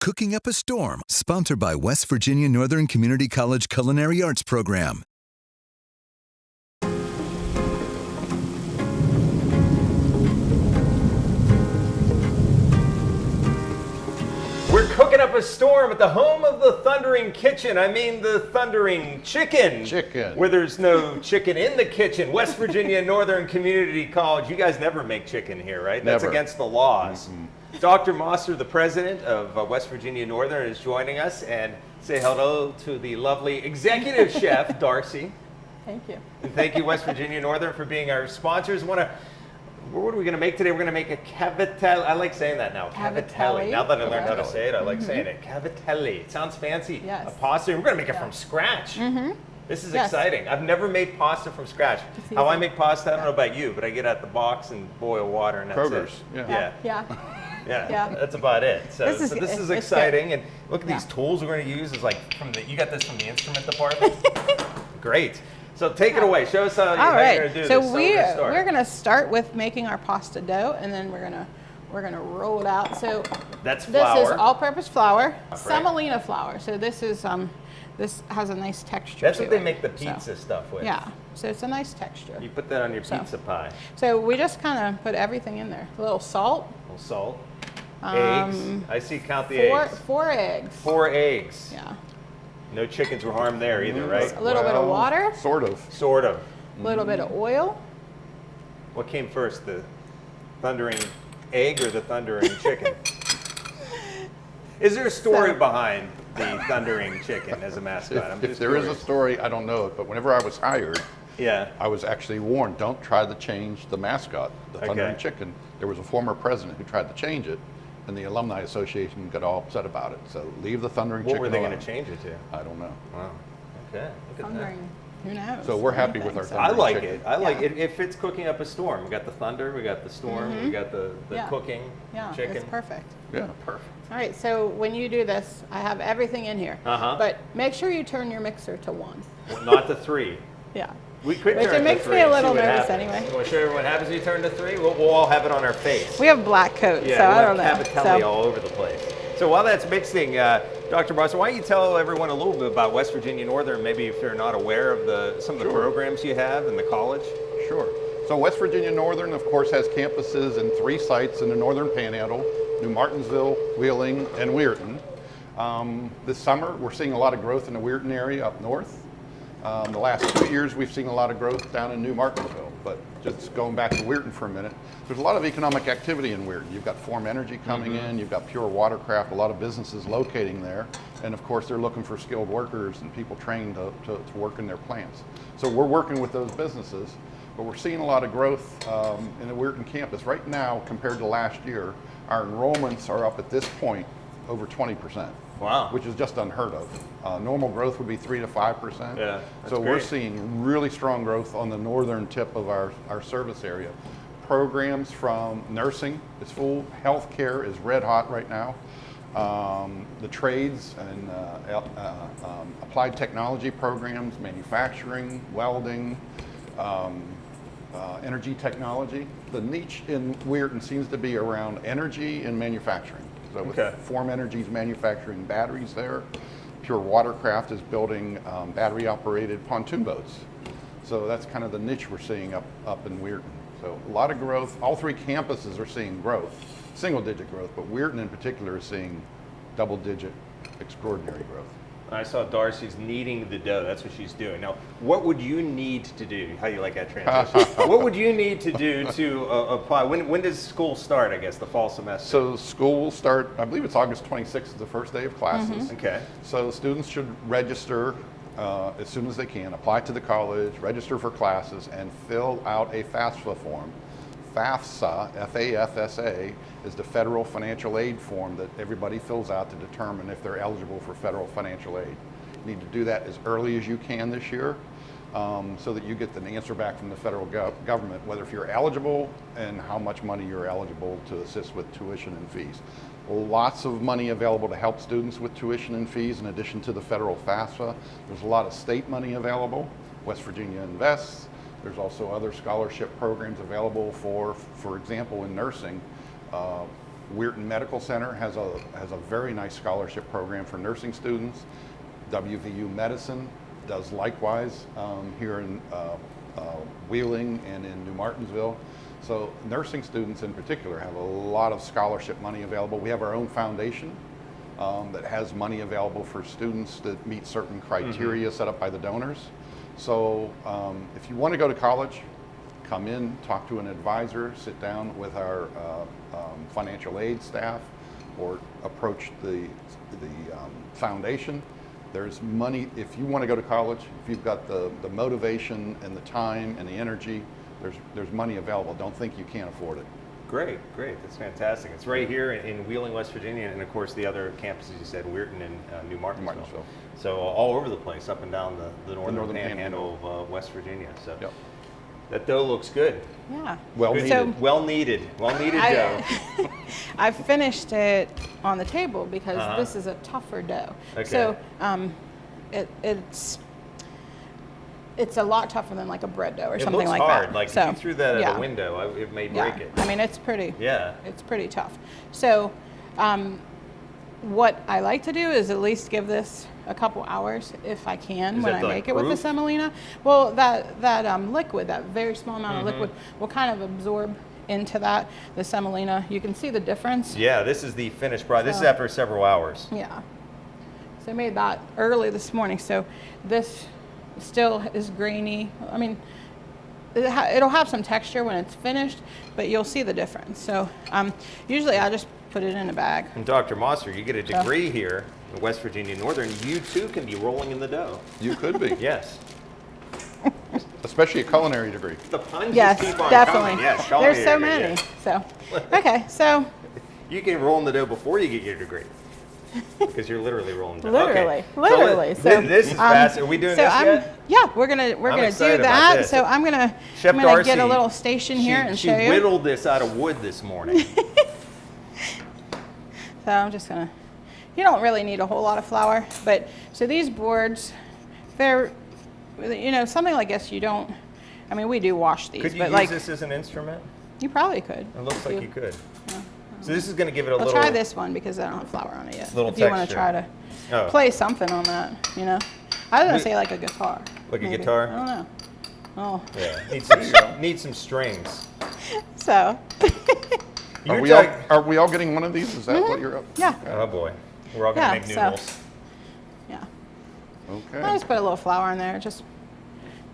Cooking Up a Storm, sponsored by West Virginia Northern Community College Culinary Arts Program. We're cooking up a storm at the home of the Thundering Kitchen. I mean the Thundering Chicken. Where there's no chicken in the kitchen. West Virginia Northern Community College. You guys never make chicken here, right? That's Never. against the laws. Dr. Mosser, the president of West Virginia Northern, is joining us. And say hello to the lovely executive chef, Darcy. Thank you. And thank you, West Virginia Northern, for being our sponsors. What are we going to make today? We're going to make a cavatelli. I like saying that now. Cavatelli. Now that I learned how to say it, I like saying it. Cavatelli. It sounds fancy. Yes. A pasta. We're going to make it from scratch. This is exciting. I've never made pasta from scratch. How I make pasta, I don't know about you, but I get out the box and boil water, and that's Kroger's. it. Yeah. That's about it. So this is exciting. And look at these tools we're going to use. Is like you got this from the instrument department. Great. So take it away. Show us how you're going to do this. So we're going to start with making our pasta dough, and then we're going to roll it out. So that's flour. This is all-purpose flour, semolina flour. So this is this has a nice texture. That's what they make the pizza stuff with. Yeah. So it's a nice texture. You put that on your pizza pie. So we just kind of put everything in there. A little salt. Eggs. I see. Count the eggs. 4 eggs. 4 eggs. Yeah. No chickens were harmed there either, right? A little bit of water. Sort of. A little bit of oil. What came first, the thundering egg or the thundering chicken? Is there a story behind the thundering chicken as a mascot? If there is a story, I don't know it, but whenever I was hired, I was actually warned, don't try to change the mascot, the Thundering Chicken. There was a former president who tried to change it, and the Alumni Association got all upset about it. So leave the Thundering Chicken alone. What were they going to change it to? I don't know. Wow. Okay. Look at that. Who knows? So we're happy with our Thundering I like Chicken. it. I like it. It fits cooking up a storm. We got the thunder, we got the storm, we got the cooking chicken. It's perfect. Yeah. Perfect. All right, so when you do this, I have everything in here. But make sure you turn your mixer to 1. Well, not to 3. Yeah. We could turn Which to 3. it makes me a little nervous happens. anyway. You want to show everyone what happens when you turn to 3? We'll all have it on our face. We have black coats, so I don't know. Cavatelli all over the place. So while that's mixing, Dr. Barson, why don't you tell everyone a little bit about West Virginia Northern, maybe if they're not aware of some of the programs you have in the college? Sure. So West Virginia Northern, of course, has campuses in 3 sites in the Northern Panhandle: New Martinsville, Wheeling, and Weirton. This summer, we're seeing a lot of growth in the Weirton area up north. The last 2 years, we've seen a lot of growth down in New Martinsville. But just going back to Weirton for a minute, there's a lot of economic activity in Weirton. You've got Form Energy coming in, you've got Pure Watercraft, a lot of businesses locating there. And of course, they're looking for skilled workers and people trained to work in their plants. So we're working with those businesses, but we're seeing a lot of growth in the Weirton campus. Right now, compared to last year, our enrollments are up at this point over 20%. Wow. Which is just unheard of. Normal growth would be 3 to 5%. Yeah, so we're seeing really strong growth on the northern tip of our service area. Programs from nursing is full, healthcare is red hot right now. The trades and applied technology programs, manufacturing, welding, energy technology. The niche in Weirton seems to be around energy and manufacturing. So with Form Energy's manufacturing batteries there, Pure Watercraft is building battery-operated pontoon boats. So that's kind of the niche we're seeing up in Weirton. So a lot of growth. All 3 campuses are seeing growth, single-digit growth, but Weirton in particular is seeing double-digit, extraordinary growth. I saw Darcy's kneading the dough. That's what she's doing. Now, what would you need to do? How do you like that transition? What would you need to do to apply? When does school start, I guess, the fall semester? So school will start, I believe it's August 26th is the first day of classes. Okay. So students should register as soon as they can, apply to the college, register for classes, and fill out a FAFSA form. FAFSA, F-A-F-S-A, is the federal financial aid form that everybody fills out to determine if they're eligible for federal financial aid. You need to do that as early as you can this year so that you get an answer back from the federal government, whether if you're eligible and how much money you're eligible to assist with tuition and fees. Lots of money available to help students with tuition and fees in addition to the federal FAFSA. There's a lot of state money available. West Virginia Invests. There's also other scholarship programs available for example, in nursing. Weirton Medical Center has a very nice scholarship program for nursing students. WVU Medicine does likewise here in Wheeling and in New Martinsville. So nursing students in particular have a lot of scholarship money available. We have our own foundation that has money available for students that meet certain criteria set up by the donors. So if you want to go to college, come in, talk to an advisor, sit down with our financial aid staff, or approach the foundation. There's money, if you want to go to college, if you've got the motivation and the time and the energy, there's money available. Don't think you can't afford it. Great. That's fantastic. It's right here in Wheeling, West Virginia, and of course the other campuses you said, Weirton and New Martinsville. So all over the place, up and down the northern panhandle of West Virginia. So yep. That dough looks good. Yeah. Well needed dough. I finished it on the table because this is a tougher dough. Okay. So it's a lot tougher than like a bread dough or something like hard. that. Like so, if you threw that at a window, it may break it. I mean, it's pretty. Yeah. It's pretty tough. So what I like to do is at least give this a couple hours if I can when I make it with the semolina. Well, that liquid, that very small amount of liquid, will kind of absorb into that, the semolina. You can see the difference. Yeah, this is the finished product. This is after several hours. Yeah. So I made that early this morning. So this still is grainy. I mean, it'll have some texture when it's finished, but you'll see the difference. So usually I just put it in a bag. And Dr. Mosser, you get a degree here in West Virginia Northern. You too can be rolling in the dough. You could be. Yes. Especially a culinary degree. The puns Yes, keep on definitely. coming. Yes, There's so degree, many. yeah. So, okay, so. You can roll in the dough before you get your degree. Because you're literally rolling dough. Literally. So this is fast. Are we doing this yet? Yeah, we're gonna do that. So I'm gonna get a little station here and show you. She whittled this out of wood this morning. So I'm just gonna. You don't really need a whole lot of flour, but so these boards, they're, something like this. You don't. I mean, we do wash these. Could you but use this as an instrument? You probably could. It looks like you could. Yeah. So this is going to give it a little. I'll try this one because I don't have flour on it yet. Little if you want to try to play something on that, I was gonna say like a guitar. Like maybe. a guitar? I don't know. Oh. Yeah. Need some strings. So. Are we all getting one of these? Is that what you're up? Yeah. Oh boy, we're all gonna make noodles. Yeah. Okay. I just put a little flour in there. It just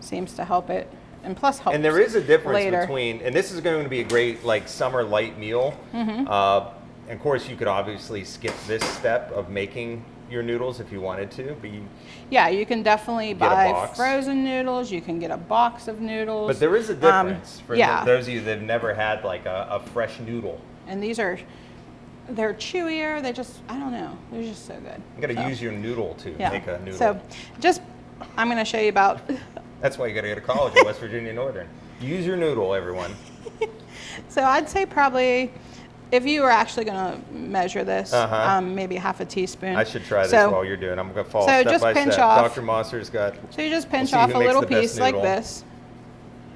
seems to help it. And plus helps. And there is a difference later. between, and this is going to be a great summer light meal. And of course, you could obviously skip this step of making your noodles if you wanted to. But you can definitely buy frozen noodles. You can get a box of noodles. But there is a difference for those of you that have never had like a fresh noodle. And they're chewier. I don't know. They're just so good. You got to use your noodle to make a noodle. So I'm going to show you about. That's why you got to go to college at West Virginia Northern. Use your noodle, everyone. So I'd say probably, if you were actually going to measure this, maybe half a teaspoon. I should try this while you're doing. I'm going to follow step by step. Off. Dr. Mosser's got. So you just pinch off a little piece like this.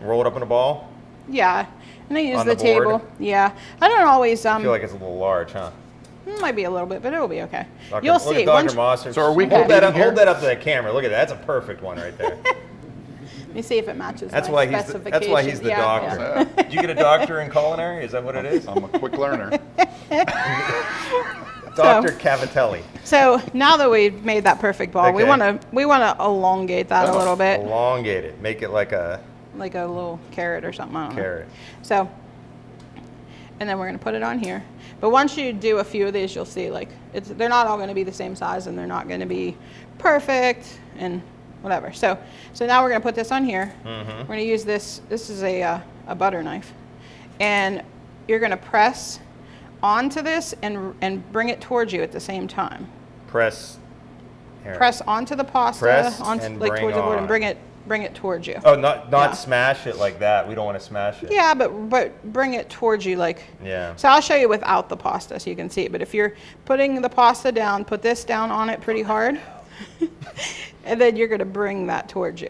Roll it up in a ball. Yeah, and I use the table. Yeah, I don't always. I feel like it's a little large, huh? Might be a little bit, but it'll be okay. You'll see. Dr. Mosser. So are we hold that up to the camera? Look at that. That's a perfect one right there. Let me see if it matches. That's why he's the doctor. Yeah. Did you get a doctor in culinary? Is that what it is? I'm a quick learner. Dr. Cavatelli. So now that we've made that perfect ball, we want to elongate that a little bit. Elongate it. Make it like a little carrot or something. I don't know. Carrot. So, and then we're going to put it on here. But once you do a few of these, you'll see they're not all going to be the same size, and they're not going to be perfect and whatever. So now we're going to put this on here. We're going to use this. This is a butter knife, and you're going to press onto this and bring it towards you at the same time. Press onto the pasta, towards the board, and bring it towards you. Oh, not smash it like that. We don't want to smash it. Yeah, but bring it towards you Yeah. So I'll show you without the pasta so you can see it. But if you're putting the pasta down, put this down on it pretty hard. And then you're going to bring that towards you.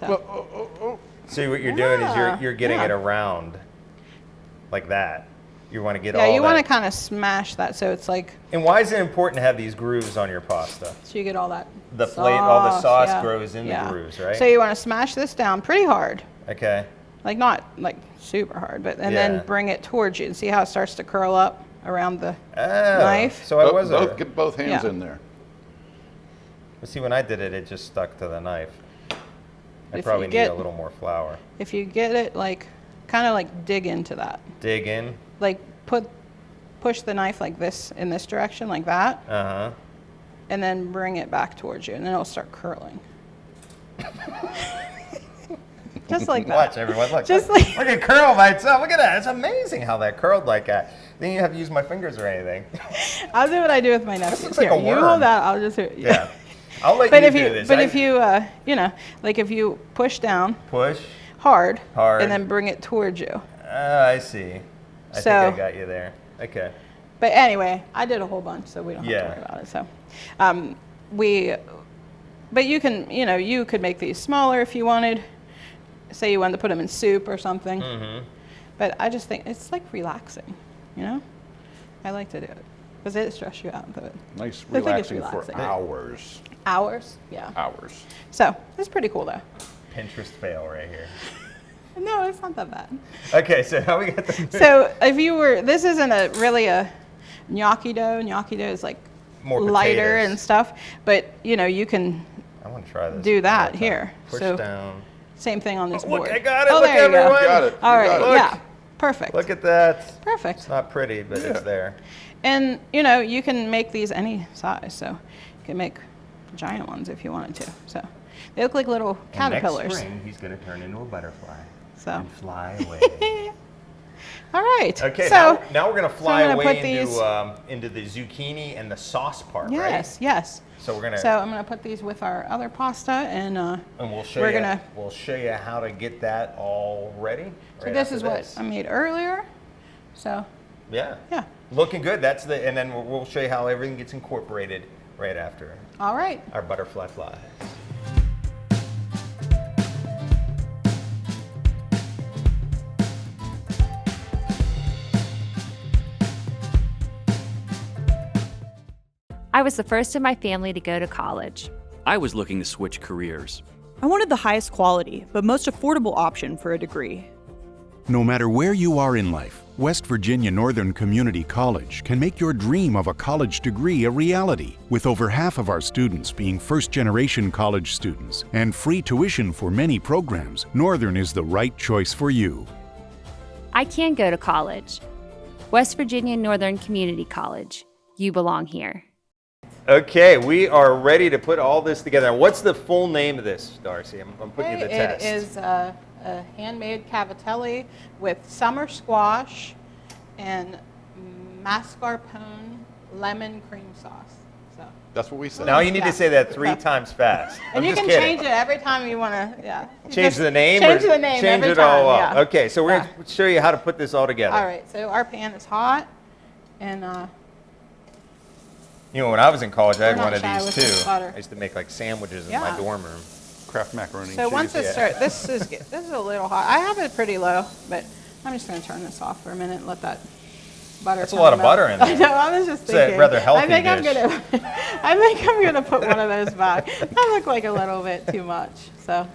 So See what you're doing is you're getting it around like that. You want to get all Yeah, you want to that. kind of smash that so it's like. And why is it important to have these grooves on your pasta? So you get all that. The plate, all the sauce yeah, grows in the grooves, right? So you want to smash this down pretty hard. Okay. Like not like super hard, but and Yeah. then bring it towards you and see how it starts to curl up around the Oh, knife. So I was Get both hands Yeah. in there. But see, when I did it, it just stuck to the knife. I If probably you need a get- little more flour. If you get it like, kind of like dig into that. Dig in. Like push the knife like this in this direction, like that, Uh-huh. and then bring it back towards you, and then it'll start curling. Just like that. Watch, everyone. Look, Just look, like- look at curl by itself. Look at that. It's amazing how that curled like that. Then you have to use my fingers or anything. I'll do what I do with my nephews. looks like Here, a you worm. hold that. I'll just Yeah. I'll let But you if do you, this. but if you, you know, like if you push down push. hard, Hard. and then bring it towards you. I see. I think I got you there. Okay. But anyway, I did a whole bunch, so we don't have Yeah. to worry about it. So, but you can, you know, you could make these smaller if you wanted. Say you wanted to put them in soup or something. Mm-hmm. But I just think it's like relaxing, you know? I like to do it. Because it stresses you out. But Nice, think it's relaxing for relaxing. hours. hours, yeah. Hours. So, it's pretty cool though. Pinterest fail right here. No, it's not that bad. Okay, so how we got the So if you were, this isn't really a gnocchi dough. Gnocchi dough is like More lighter potatoes. and stuff. But, you know, you can I want to try this. do that one more time. here. Push So- down. same thing on this Look, board. I got it. Oh, Look, there you go. everyone. Got it. All You right, got it. Look. yeah, perfect. Look at that. Perfect. It's not pretty, but it's there. And, you know, you can make these any size. So you can make giant ones if you wanted to. So they look like little caterpillars. And next spring, he's going to turn into a butterfly So. and fly away. All right. Okay, So now we're going to fly I'm gonna away put these- into the zucchini and the sauce part, yes, right? yes. So we're going to So I'm going to put these with our other pasta, and we'll show we're you gonna. we'll show you how to get that all ready. So right this after is what this. I made earlier. So Yeah. yeah. Looking good. That's the and then we'll show you how everything gets incorporated right after All right. our butterfly flies. I was the first in my family to go to college. I was looking to switch careers. I wanted the highest quality, but most affordable option for a degree. No matter where you are in life, West Virginia Northern Community College can make your dream of a college degree a reality. With over half of our students being first-generation college students and free tuition for many programs, Northern is the right choice for you. I can go to college. West Virginia Northern Community College. You belong here. Okay, we are ready to put all this together. What's the full name of this, Darcy? I'm putting you to the It test. is a handmade cavatelli with summer squash and mascarpone lemon cream sauce. So. That's what we said. Now you need Yeah. to say that 3 times fast. And I'm you just can kidding. change it every time you want to. Yeah. You Change just the name? Change or the name change every it all time, up. yeah. Okay, so we're going to show you how to put this all together. All right. So our pan is hot, and You know, when I was in college, I had We're one not of shy these with this too. butter. I used to make like sandwiches in Yeah. my dorm room. Kraft macaroni and so cheese. once it yeah. starts, this is a little hot. I have it pretty low, but I'm just going to turn this off for a minute and let that butter. That's a kinda lot of melt. butter in there. I know. I was just It's a thinking. rather healthy I think dish. I think I'm gonna put one of those back. That looked like a little bit too much. So.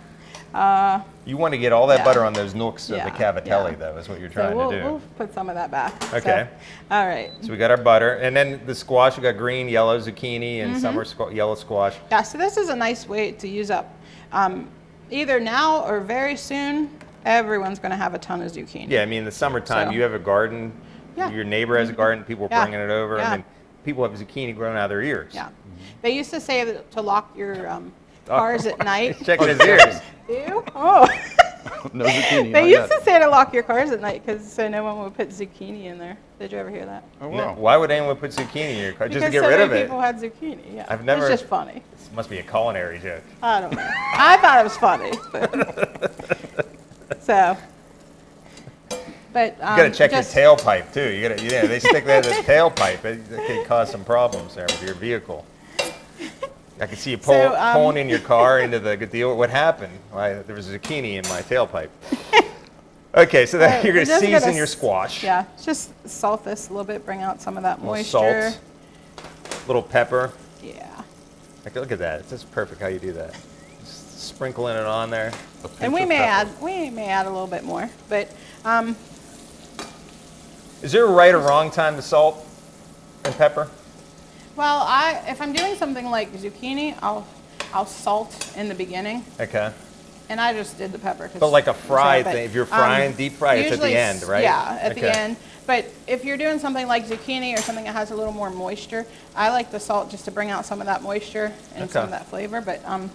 You want to get all that Yeah. butter on those nooks of Yeah, the cavatelli, yeah. though, is what you're So trying we'll, to do. we'll put some of that back. Okay. So, all right. So we got our butter, and then the squash. We got green, yellow zucchini, and summer yellow squash. Yeah. So this is a nice way to use up. Either now or very soon, everyone's going to have a ton of zucchini. Yeah, I mean, in the summertime, So- you have a garden. Yeah. Your neighbor has a garden. People are Yeah. bringing it over, Yeah. and then people have zucchini growing out of their ears. Yeah. They used to say that to lock your cars at night. Checking his ears. Ew. Oh. No zucchini. They not used yet. to say to lock your cars at night because so no one would put zucchini in there. Did you ever hear that? Oh, No, wow. why would anyone put zucchini in your car? Just to Because get so rid many of it. people had zucchini. Yeah. I've never- It's just funny. This must be a culinary joke. I don't know. I thought it was funny. So. But You got to check just, your tailpipe too. You got to, yeah, they stick that in the tailpipe. It could cause some problems there with your vehicle. I can see you pulling in your car into the deal. What happened? Why, there was zucchini in my tailpipe. Okay, so that you're going to season your squash. Yeah, just salt this a little bit, bring out some of that moisture. Salt, little pepper. Yeah. Like, look at that. It's just perfect how you do that. Just sprinkling it on there. And we may add a little bit more, but is there a right or wrong time to salt and pepper? Well, if I'm doing something like zucchini, I'll salt in the beginning. Okay. And I just did the pepper. But like a fried thing, if you're frying, deep fry, it's at the end, right? Yeah, at the end. But if you're doing something like zucchini or something that has a little more moisture, I like the salt just to bring out some of that moisture and some of that flavor. But I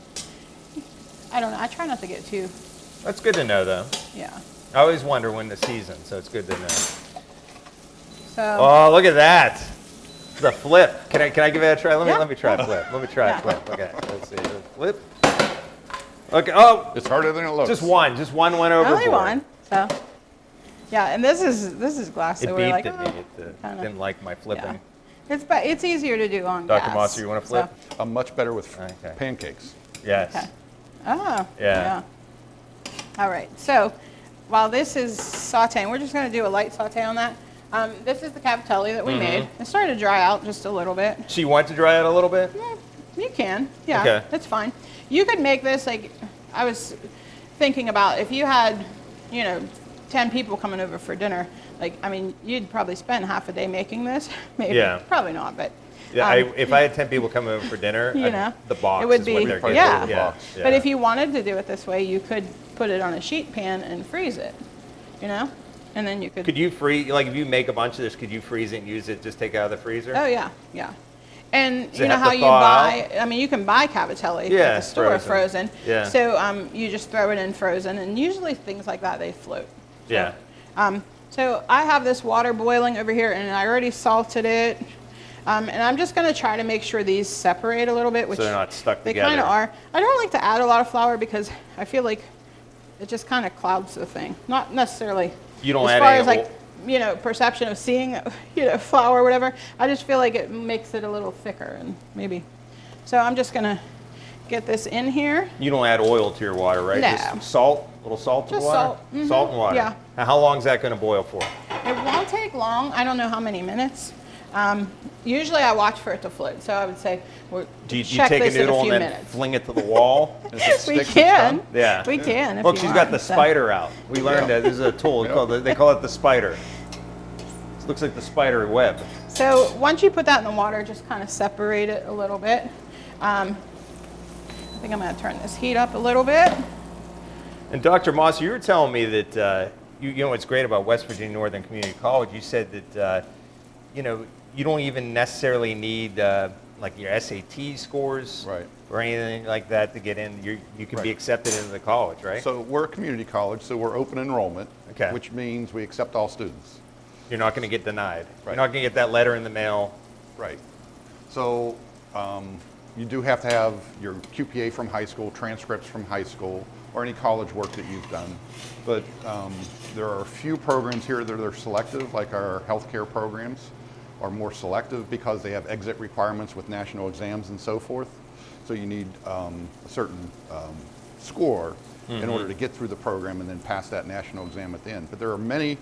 don't know. I try not to get too. That's good to know, though. Yeah. I always wonder when to season, so it's good to know. So. Oh, look at that. The flip. Can I give it a try? Let me try a flip. Let me try a flip. Okay, let's see. The flip. Okay. Oh, it's harder than it looks. Just one went overboard. Only one. So. Yeah, and this is glass. So it we're like, beeped at me. It didn't like my flipping. Yeah. It's easier to do on gas. Dr. Moss, you want to flip? So. I'm much better with pancakes. Yes. Okay. Oh. Yeah. All right. So while this is sauteing, we're just going to do a light saute on that. This is the cavatelli that we made. It started to dry out just a little bit. So you want to dry out a little bit? You can. Yeah. Okay. That's fine. You could make this like I was thinking about if you had, 10 people coming over for dinner. Like, I mean, you'd probably spend half a day making this. Maybe. Yeah. Probably not, but. Yeah, if I had 10 people coming over for dinner, the box it would is be, what they're getting. yeah. But if you wanted to do it this way, you could put it on a sheet pan and freeze it, and then you could. Could you freeze, like if you make a bunch of this, could you freeze it and use it, just take it out of the freezer? Oh, yeah, yeah. And Does you know how you buy, I mean, you can buy cavatelli at the store frozen. Yeah. So you just throw it in frozen, and usually things like that, they float. So, Yeah. So I have this water boiling over here, and I already salted it. And I'm just going to try to make sure these separate a little bit, which so they're not stuck they together. kind of are. I don't like to add a lot of flour because I feel like it just kind of clouds the thing. Not necessarily you don't as add far any as like, perception of seeing, flour or whatever. I just feel like it makes it a little thicker and maybe. So I'm just going to get this in here. You don't add oil to your water, right? No. Just salt, a little salt and Just water? salt. Mm-hmm. Salt and water. Yeah. Now, how long is that going to boil for? It won't take long. I don't know how many minutes. Usually I watch for it to float, so I would say Do you check take a this in noodle a few and then minutes. fling it to the wall? We can. Yeah. We can. If Look, you she's want, got the so. spider out. We learned that there's a tool. They call it the spider. This looks like the spider web. So once you put that in the water, just kind of separate it a little bit. I think I'm going to turn this heat up a little bit. And Dr. Moss, you were telling me that you know what's great about West Virginia Northern Community College. You said that you don't even necessarily need like your SAT scores or anything like that to get in. You can be accepted into the college, right? So we're a community college, so we're open enrollment, which means we accept all students. You're not going to get denied. You're not going to get that letter in the mail. Right. So you do have to have your QPA from high school, transcripts from high school, or any college work that you've done. But there are a few programs here that are selective, like our healthcare programs are more selective because they have exit requirements with national exams and so forth. So you need a certain score in order to get through the program and then pass that national exam at the end. But there are many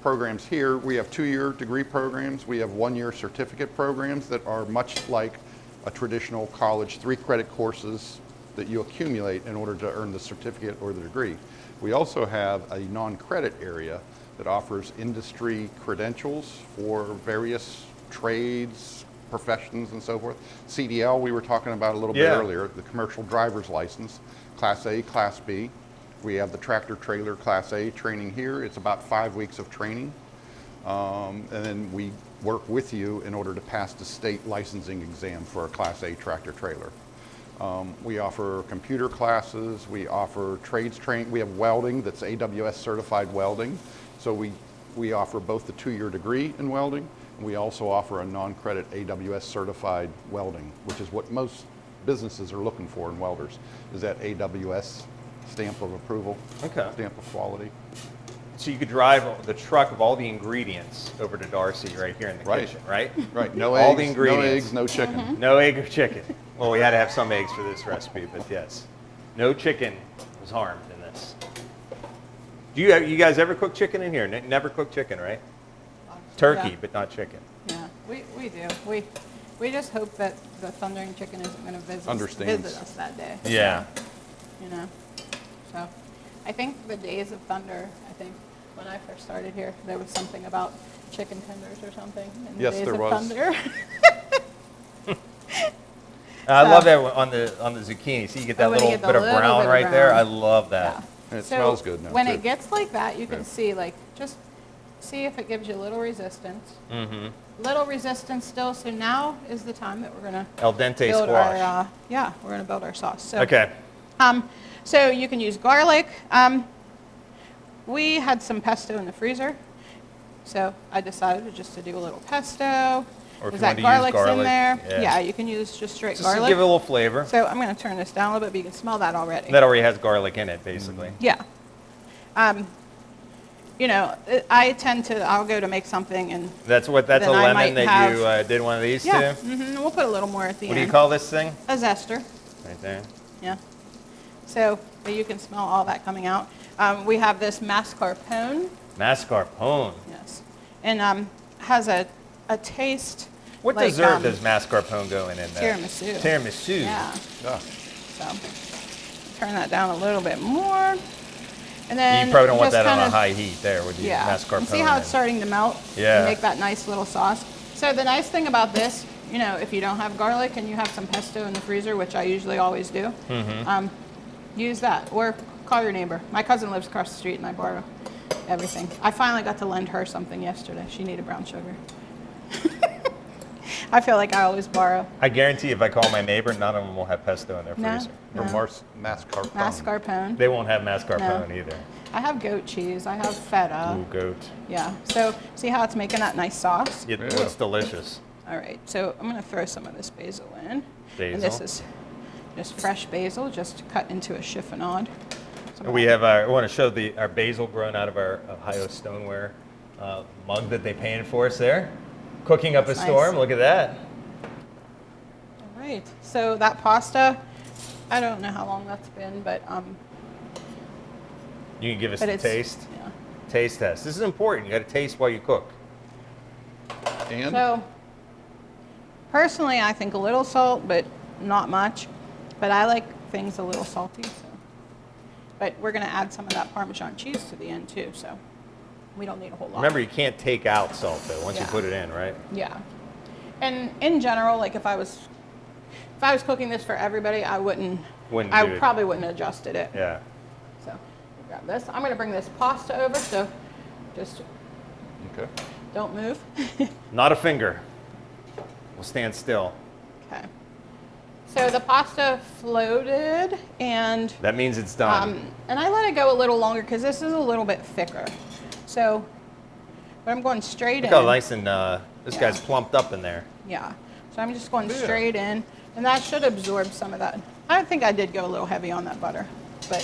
programs here. We have 2-year degree programs. We have 1-year certificate programs that are much like a traditional college 3-credit courses that you accumulate in order to earn the certificate or the degree. We also have a non-credit area that offers industry credentials for various trades, professions, and so forth. CDL, we were talking about a little bit earlier, the commercial driver's license, Class A, Class B. We have the tractor trailer Class A training here. It's about 5 weeks of training. And then we work with you in order to pass the state licensing exam for a Class A tractor trailer. We offer computer classes, we offer trades training, we have welding that's AWS certified welding. So we offer both the 2-year degree in welding, and we also offer a non-credit AWS certified welding, which is what most businesses are looking for in welders, is that AWS stamp of approval, stamp of quality. So you could drive the truck of all the ingredients over to Darcy right here in the kitchen, right? Right. No all eggs, the ingredients. no eggs, no chicken. No egg or chicken. Well, we had to have some eggs for this recipe, but yes. No chicken was harmed in this. Do you guys ever cook chicken in here? Never cook chicken, right? Turkey, Yeah. but not chicken. Yeah, we do. We just hope that the thundering chicken isn't going to visit us that day. Yeah. You know, so I think the days of thunder. I think when I first started here, there was something about chicken tenders or something. In the Yes, days there of was. Thunder. I love that on the zucchini. See, you get that when you little get the bit of little brown bit of right there. brown. I love that. Yeah. And it So smells good now, when too. it gets like that, you can see, like, just see if it gives you a little resistance. Mm-hmm. Little resistance still. So now is the time that we're gonna Al dente build squash. our we're gonna build our sauce. So, Okay. So you can use garlic. We had some pesto in the freezer, so I decided just to do a little pesto. Or if Is you want that to use garlic's in garlic, there? yeah. Yeah, you can use just straight Just to garlic. give it a little flavor. So I'm going to turn this down a little bit, but you can smell that already. That already has garlic in it, basically. Yeah. You know, I'll go to make something and That's a Then I lemon might that you have- did one of these yeah, too? we'll put a little more at the What end. do you call this thing? A zester. Right there. Yeah. So but you can smell all that coming out. We have this mascarpone. Mascarpone. Yes. And has a taste. What like, dessert does mascarpone go in there? Tiramisu. Tiramisu. Yeah. Ah, So turn that down a little bit more. And then You probably don't want just that on a kinda- high heat there, would you? Yeah. Mascarpone. And see how it's in. starting to melt? Yeah. And make that nice little sauce. So the nice thing about this, you know, if you don't have garlic and you have some pesto in the freezer, which I usually always do, use that. Or call your neighbor. My cousin lives across the street and I borrow everything. I finally got to lend her something yesterday. She needed brown sugar. I feel like I always borrow. I guarantee if I call my neighbor, none of them will have pesto in their No. freezer. no mascarpone. Mascarpone. They won't have mascarpone No. either. I have goat cheese. I have feta. Ooh, goat. Yeah. So see how it's making that nice sauce? It looks delicious. All right. So I'm going to throw some of this basil in. Basil. And this is just fresh basil, just cut into a chiffonade. So We have I want to show our basil grown out of our Ohio stoneware mug that they painted for us there. Cooking up That's a storm. nice. Look at that. All right. So that pasta, I don't know how long that's been, but You can give us but a it's taste. Yeah. Taste test. This is important. You got to taste while you cook. And So personally, I think a little salt, but not much. But I like things a little salty. So. But we're going to add some of that Parmesan cheese to the end too, so we don't need a whole lot. Remember, you can't take out salt though once you Yeah. put it in, right? Yeah. And in general, like if I was cooking this for everybody, I probably wouldn't have adjusted it. Yeah. So grab this. I'm going to bring this pasta over, so just okay. don't move. Not a finger. We'll stand still. Okay. So the pasta floated, and That means it's done. and I let it go a little longer because this is a little bit thicker. So, but I'm going straight Look in. how nice and this guy's plumped up in there. Yeah. So I'm just going Yeah. straight in, and that should absorb some of that. I think I did go a little heavy on that butter, but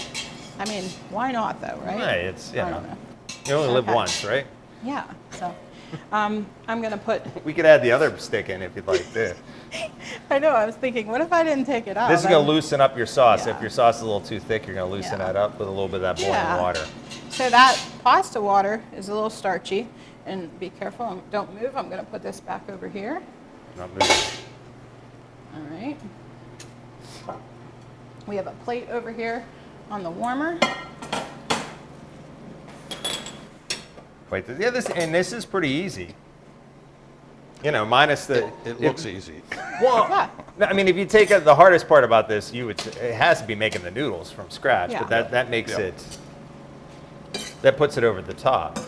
I mean, why not though, right? Right, it's, you I know, don't know. you only live Okay. once, right? Yeah. So I'm gonna put. We could add the other stick in if you'd like to. I know. I was thinking, what if I didn't take it out? This is going to loosen up your sauce. Yeah. If your sauce is a little too thick, you're going to loosen Yeah. that up with a little bit of that boiling Yeah. water. So that pasta water is a little starchy, and be careful, don't move. I'm going to put this back over here. Not moving. All right. We have a plate over here on the warmer. Wait, yeah, this is pretty easy. You know, minus the. It looks easy. Well, Yeah. no, I mean, if you take the hardest part about this, it has to be making the noodles from scratch. Yeah. But that makes Yeah. that puts it over the top.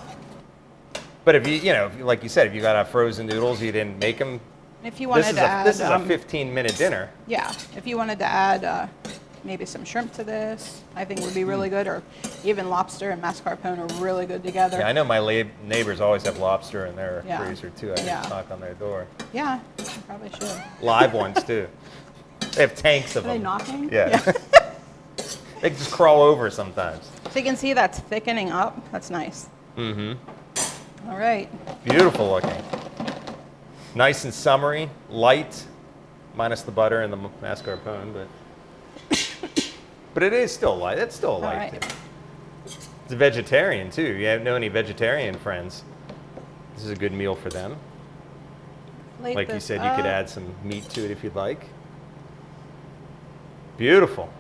But if like you said, if you got frozen noodles, you didn't make them. If you wanted to add, This is a 15-minute dinner. yeah, if you wanted to add maybe some shrimp to this, I think would be really good, or even lobster and mascarpone are really good together. Yeah, I know my neighbors always have lobster in their Yeah. freezer too. I Yeah. can knock on their door. Yeah, you probably should. Live ones too. They have tanks of Are they them. knocking? Yeah. They just crawl over sometimes. So you can see that's thickening up. That's nice. Mm-hmm. All right. Beautiful looking. Nice and summery, light, minus the butter and the mascarpone, but it is still light. It's still light. right. Too. It's vegetarian too. You know any vegetarian friends? This is a good meal for them. Like you said, you could add some meat to it if you'd like. Beautiful.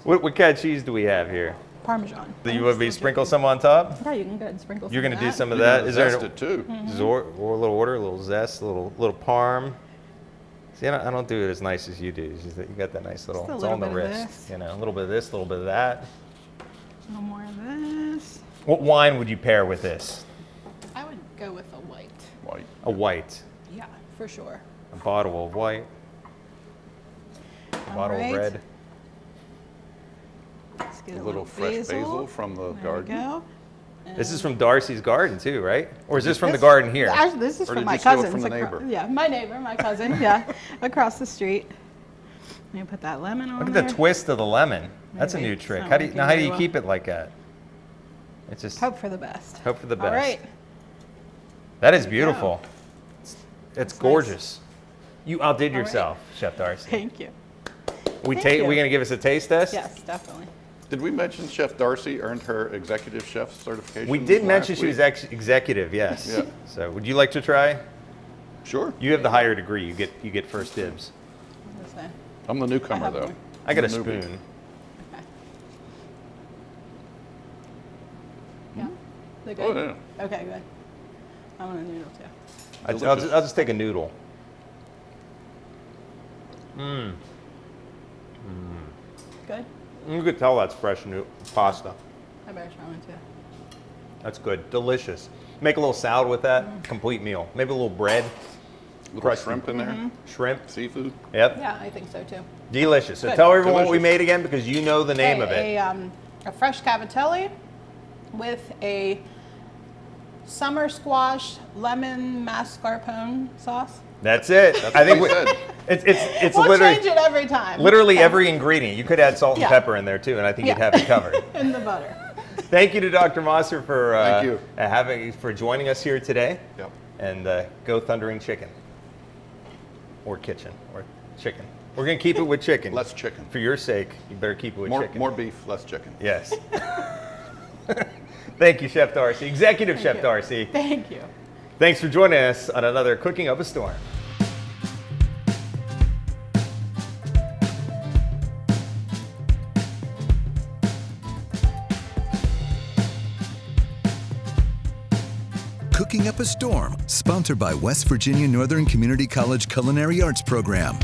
What kind of cheese do we have here? Parmesan. Do you want me to sprinkle some on top? Yeah, you can go ahead and sprinkle some. You're going to do some of You that? can Is there zest it too. a little order, a little zest, a little parm? See, I don't do it as nice as you do. It's just that you got that nice little, Just a it's little on the bit of wrist. this. You know, a little bit of this, a little bit of that. A little more of this. What wine would you pair with this? I would go with a white. White. A white. Yeah, for sure. A bottle of white. A bottle of red. Let's get A little fresh basil from the garden. There we go. This is from Darcy's garden too, right? Or is this from the garden here? Actually, this is Or from did my you steal it cousin. from the neighbor? Yeah, my neighbor, my cousin. Yeah, across the street. Let me put that lemon on Look at there. the twist of the lemon. That's a Maybe new it's trick. not How do you working very you well. keep it like that? It's just Hope for the best. hope for the best. All right. That is There you beautiful. go. It's gorgeous. You outdid yourself, Chef Darcy. Thank you. We Thank you. we gonna give us a taste test? Yes, definitely. Did we mention Chef Darcy earned her executive chef certification? We did mention last she was week? executive, yes. Yeah. So would you like to try? Sure. You have the higher degree. You get first dibs. This way. I'm the newcomer, I have though. one. I got a I'm the newbie. spoon. Okay. Yeah. They Oh, good? yeah. Okay, good. I want a noodle too. I'll just take a noodle. Good. You could tell that's fresh pasta. I better try one too. That's good. Delicious. Make a little salad with that. Complete meal. Maybe a little bread. Little Crusty. shrimp in there. Shrimp. Seafood. Yep. Yeah, I think so too. Delicious. So Good. tell everyone what we Delicious. made again because you know the name of it. A fresh cavatelli with a summer squash lemon mascarpone sauce. That's it. I think what he said. it's We'll literally change it every time. literally Okay. every ingredient. You could add salt and Yeah. pepper in there too, and I think you'd Yeah. have it covered. In the butter. Thank you to Dr. Mosser for Thank you. for joining us here today. Yep. And go Thundering Chicken. Or kitchen. Or chicken. We're going to keep it with chicken. Less chicken. For your sake, you better keep it with chicken. More beef, less chicken. Yes. Thank you, Chef Darcy. Executive Chef you. Darcy. Thank you. Thanks for joining us on another Cooking Up a Storm. Cooking Up a Storm, sponsored by West Virginia Northern Community College Culinary Arts Program.